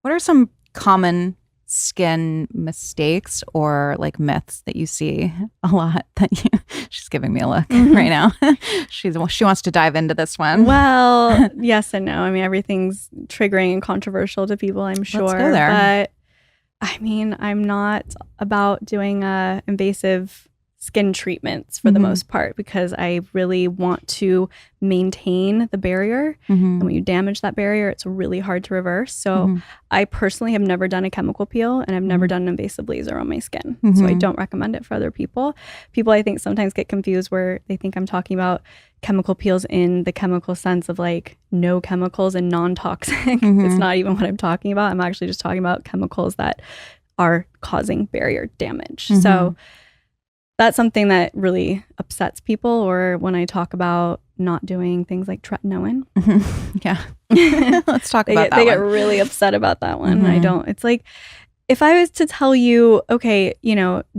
What are some common skin mistakes or like myths that you see a lot that she's giving me a look right now. She wants to dive into this one. Well, yes and no. I mean, everything's triggering and controversial to people, I'm sure. Let's go there. But I mean, I'm not about doing invasive skin treatments for the most part, because I really want to maintain the barrier. And when you damage that barrier, it's really hard to reverse. So I personally have never done a chemical peel, and I've never done an invasive laser on my skin. So I don't recommend it for other people. People, I think, sometimes get confused where they think I'm talking about chemical peels in the chemical sense of like no chemicals and non-toxic. It's not even what I'm talking about. I'm actually just talking about chemicals that are causing barrier damage. So that's something that really upsets people. Or when I talk about not doing things like tretinoin. Yeah. Let's talk about that They get really upset about that one. I don't. It's like, if I was to tell you, okay,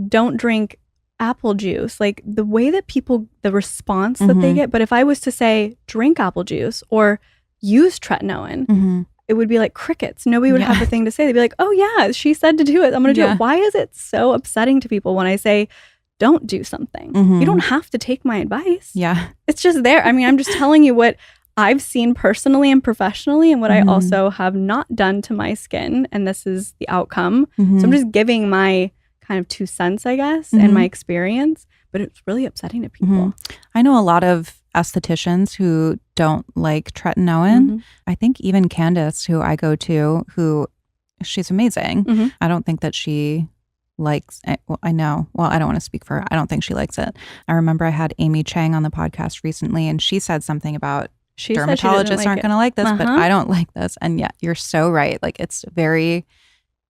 don't drink apple juice, like the way that people, the response that they get. But if I was to say, drink apple juice or use tretinoin, it would be like crickets. Nobody would have a thing to say. They'd be like, oh yeah, she said to do it. I'm going to do it. Why is it so upsetting to people when I say, don't do something? You don't have to take my advice. Yeah. It's just there. I mean, I'm just telling you what I've seen personally and professionally, and what I also have not done to my skin. And this is the outcome. So I'm just giving my kind of 2 cents, I guess, and my experience. But it's really upsetting to people. I know a lot of estheticians who don't like tretinoin. I think even Candace, who I go to, she's amazing. I don't think that she likes it. Well, I know. Well, I don't want to speak for her. I don't think she likes it. I remember I had Amy Chang on the podcast recently, and she said something about dermatologists aren't going to like this, but I don't like this. And yeah, you're so right. Like, it's very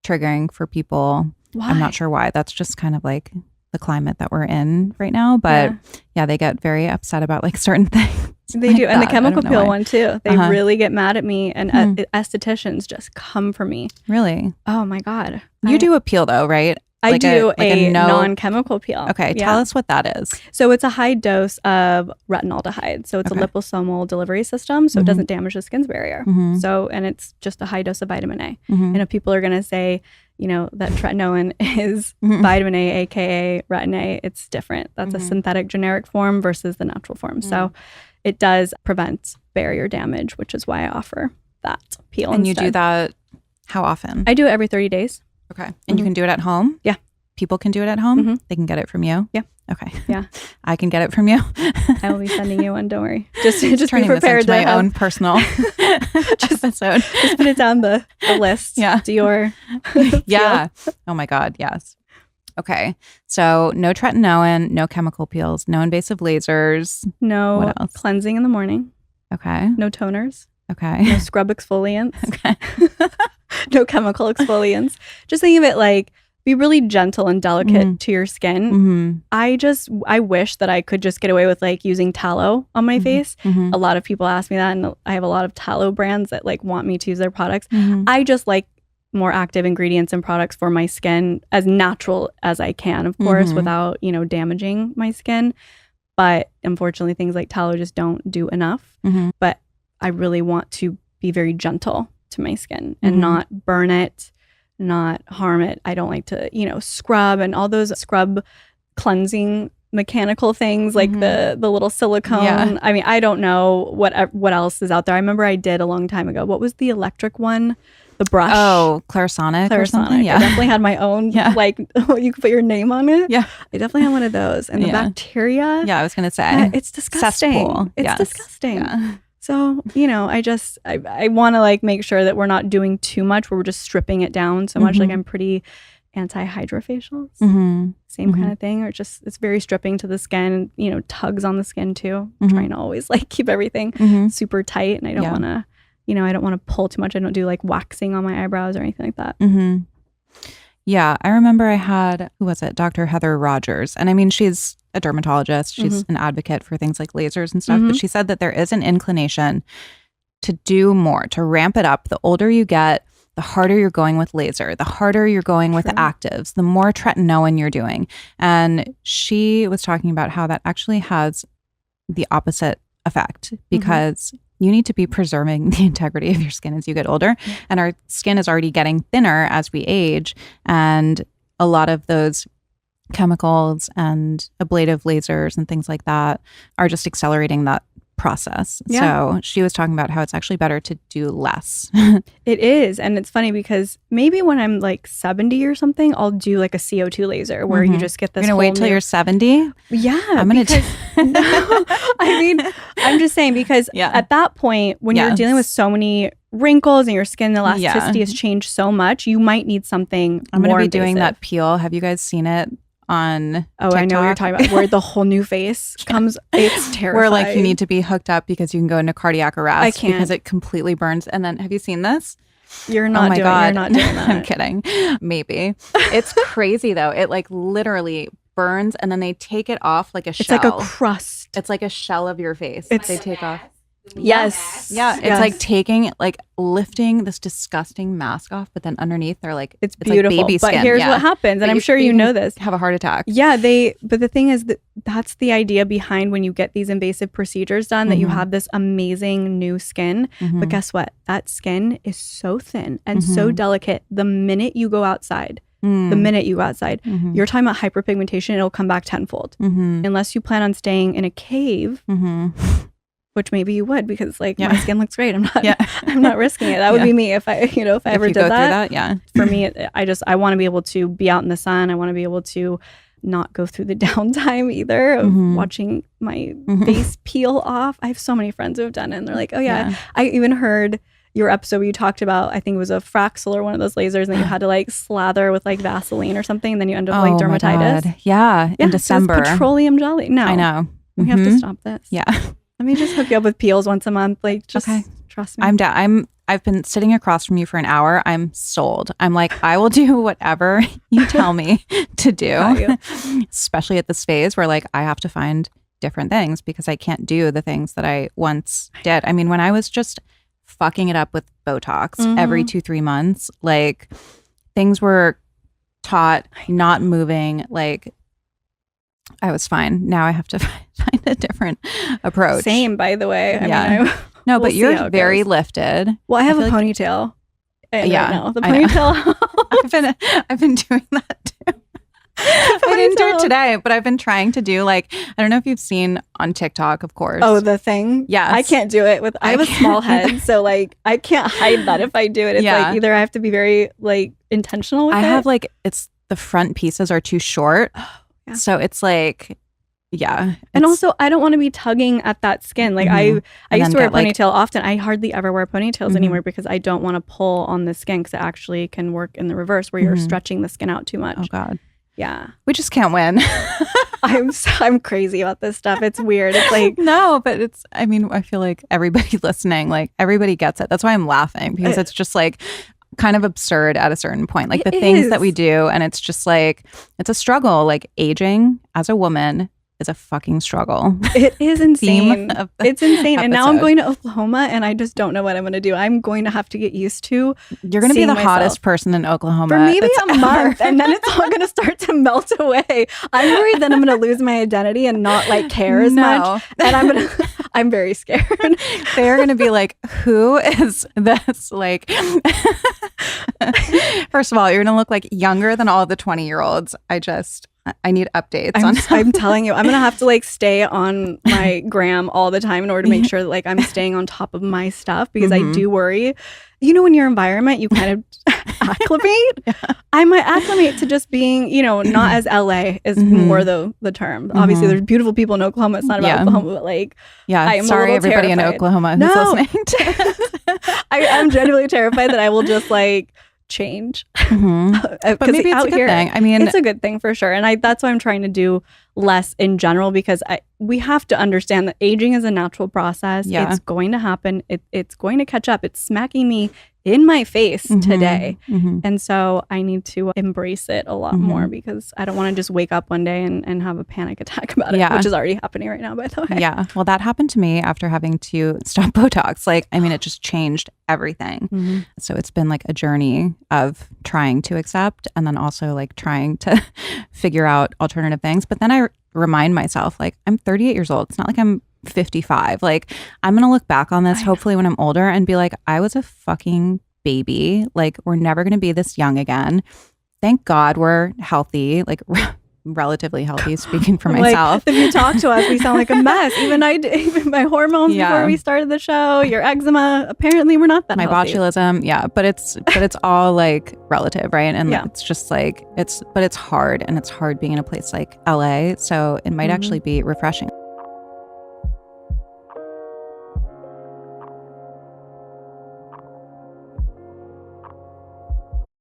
triggering for people. Why? I'm not sure why. That's just kind of like the climate that we're in right now. But yeah, they get very upset about like certain things. They like do. And the that. chemical peel one too. They really get mad at me, and estheticians just come for me. Really? Oh my God. You do a peel though, right? I do a non-chemical peel. Okay, tell us what that is. So it's a high dose of retinaldehyde. So it's a liposomal delivery system, so it doesn't damage the skin's barrier. So, and it's just a high dose of vitamin A. And if people are going to say, that tretinoin is vitamin A, aka retin A, it's different. That's a synthetic generic form versus the natural form. So it does prevent barrier damage, which is why I offer that peel. And instead. You do that how often? I do it every 30 days. Okay. And you can do it at home? Yeah. People can do it at home? They can get it from you? Yeah. Okay. Yeah. I can get it from you? I will be sending you one, don't worry. Just turning be prepared this into my own personal episode. Just put it down the list. Yeah. Dior. Yeah. Oh my God, yes. Okay. So no tretinoin, no chemical peels, no invasive lasers. No what else? Cleansing in the morning. Okay. No toners. Okay. No scrub exfoliants. Okay. No chemical exfoliants. Just think of it like, be really gentle and delicate to your skin. I wish that I could just get away with like using tallow on my face. A lot of people ask me that, and I have a lot of tallow brands that like want me to use their products. I just like more active ingredients and products for my skin, as natural as I can, of course, without, damaging my skin. But unfortunately, things like tallow just don't do enough. But I really want to be very gentle to my skin and not burn it, not harm it. I don't like to, scrub and all those scrub cleansing mechanical things like the little silicone. Yeah. I mean, I don't know what else is out there. I remember I did a long time ago. What was the electric one? The brush. Oh, Clarisonic or something? Yeah. I definitely had my own, like, you could put your name on it. Yeah. I definitely had one of those. And the bacteria. Yeah, I was going to say. It's disgusting. Cesspool. It's disgusting. Yeah. So, I want to like make sure that we're not doing too much where we're just stripping it down so much. Like, I'm pretty anti-hydrofacials. Same kind of thing. Or it's very stripping to the skin, tugs on the skin too. I'm trying to always like keep everything super tight, and I don't want to, I don't want to pull too much. I don't do like waxing on my eyebrows or anything like that. Yeah. I remember I had, who was it? Dr. Heather Rogers. And I mean, she's a dermatologist. She's an advocate for things like lasers and stuff. But she said that there is an inclination to do more, to ramp it up. The older you get, the harder you're going with laser, the harder you're going with the actives, the more tretinoin you're doing. And she was talking about how that actually has the opposite effect, because you need to be preserving the integrity of your skin as you get older. And our skin is already getting thinner as we age. And a lot of those chemicals and ablative lasers and things like that are just accelerating that process. So she was talking about how it's actually better to do less. It is. And it's funny because maybe when I'm like 70 or something, I'll do like a CO2 laser where you just get this. You're going to wait till you're 70? Yeah. I'm going to. No, I mean, I'm just saying because at that point, when you're dealing with so many wrinkles and your skin elasticity has changed so much, you might need something I'm going to be invasive. doing that peel. Have you guys seen it? On TikTok. I know what you're talking about, where the whole new face comes. It's terrifying. Where like you need to be hooked up because you can go into cardiac arrest. I can't. Because it completely burns. And then have you seen this? You're not doing that. I'm kidding. Maybe. It's crazy though. It like literally burns and then they take it off like a shell. It's like a crust. It's like a shell of your face. They take off. Yes. Yeah. It's like lifting this disgusting mask off, but then underneath they're like, it's beautiful. Like baby skin. But here's what happens. And I'm sure you know this. Have a heart attack. Yeah. But the thing is that's the idea behind when you get these invasive procedures done, that you have this amazing new skin. But guess what? That skin is so thin and so delicate. The minute you go outside, you're talking about hyperpigmentation, it'll come back tenfold. Unless you plan on staying in a cave. Which maybe you would, because like my skin looks great. I'm not risking it. That would be me if I ever did that. For me, I want to be able to be out in the sun. I want to be able to not go through the downtime either of watching my face peel off. I have so many friends who have done it and they're like, oh yeah. I even heard your episode where you talked about, I think it was a Fraxel or one of those lasers, and you had to like slather with like Vaseline or something, and then you end up like dermatitis. In December. Petroleum jelly. No. I know. We have to stop this. Yeah. Let me just hook you up with peels once a month. Like, just trust me. I'm down. I've been sitting across from you for an hour. I'm sold. I'm like, I will do whatever you tell me to do. Especially at this phase where like I have to find different things because I can't do the things that I once did. I mean, when I was just fucking it up with Botox every 2-3 months, like things were taut, not moving, like I was fine. Now I have to find a different approach. Same, by the way. I mean, no, but you're very lifted. Well, I have a ponytail. Right now. The ponytail. I've been doing that too. I didn't do it today, but I've been trying to do like, I don't know if you've seen on TikTok, of course. Oh, the thing? Yes. I can't do it I have a small head, so like I can't hide that if I do it. It's like either I have to be very like intentional with it. I have like, it's the front pieces are too short. So it's like, and also I don't want to be tugging at that skin. Like I used to wear a ponytail often. I hardly ever wear ponytails anymore because I don't want to pull on the skin, because it actually can work in the reverse where you're stretching the skin out too much. Oh God. Yeah. We just can't win. I'm crazy about this stuff. It's weird. It's like, no, but I mean, I feel like everybody listening, like everybody gets it. That's why I'm laughing, because it's just like kind of absurd at a certain point, like the things that we do. And it's just like, it's a struggle. Like aging as a woman is a fucking struggle. It is insane. It's insane. And now I'm going to Oklahoma and I just don't know what I'm going to do. I'm going to have to get used to You're going to be the hottest person in Oklahoma for maybe a month, and then it's all going to start to melt away. I'm worried that I'm going to lose my identity and not like care as much. And I'm very scared. They're going to be like, who is this? Like, first of all, you're going to look like younger than all the 20-year-olds. I need updates. I'm telling you, I'm going to have to like stay on my gram all the time in order to make sure that like I'm staying on top of my stuff, because I do worry. You know, in your environment, you kind of acclimate. I might acclimate to just being, not as LA is more the term. Obviously, there's beautiful people in Oklahoma. It's not about Oklahoma, but like, I am sorry, everybody terrified. in Oklahoma who's listening to this. I'm genuinely terrified that I will just like change. But maybe it's a good thing. I mean, it's a good thing for sure. And that's why I'm trying to do less in general, because we have to understand that aging is a natural process. It's going to happen. It's going to catch up. It's smacking me in my face today. And so I need to embrace it a lot more, because I don't want to just wake up one day and have a panic attack about it, which is already happening right now, by the way. Yeah. Well, that happened to me after having to stop Botox. Like, I mean, it just changed everything. So it's been like a journey of trying to accept, and then also like trying to figure out alternative things. But then I remind myself, like, I'm 38 years old. It's not like I'm 55. Like, I'm going to look back on this hopefully when I'm older and be like, I was a fucking baby. Like, we're never going to be this young again. Thank God we're healthy, like relatively healthy, speaking for myself. If you talk to us, we sound like a mess. Even my hormones before we started the show, your eczema, apparently we're not that my healthy. botulism, but it's all like relative, right? And it's just like it's hard, and it's hard being in a place like LA. So it might actually be refreshing.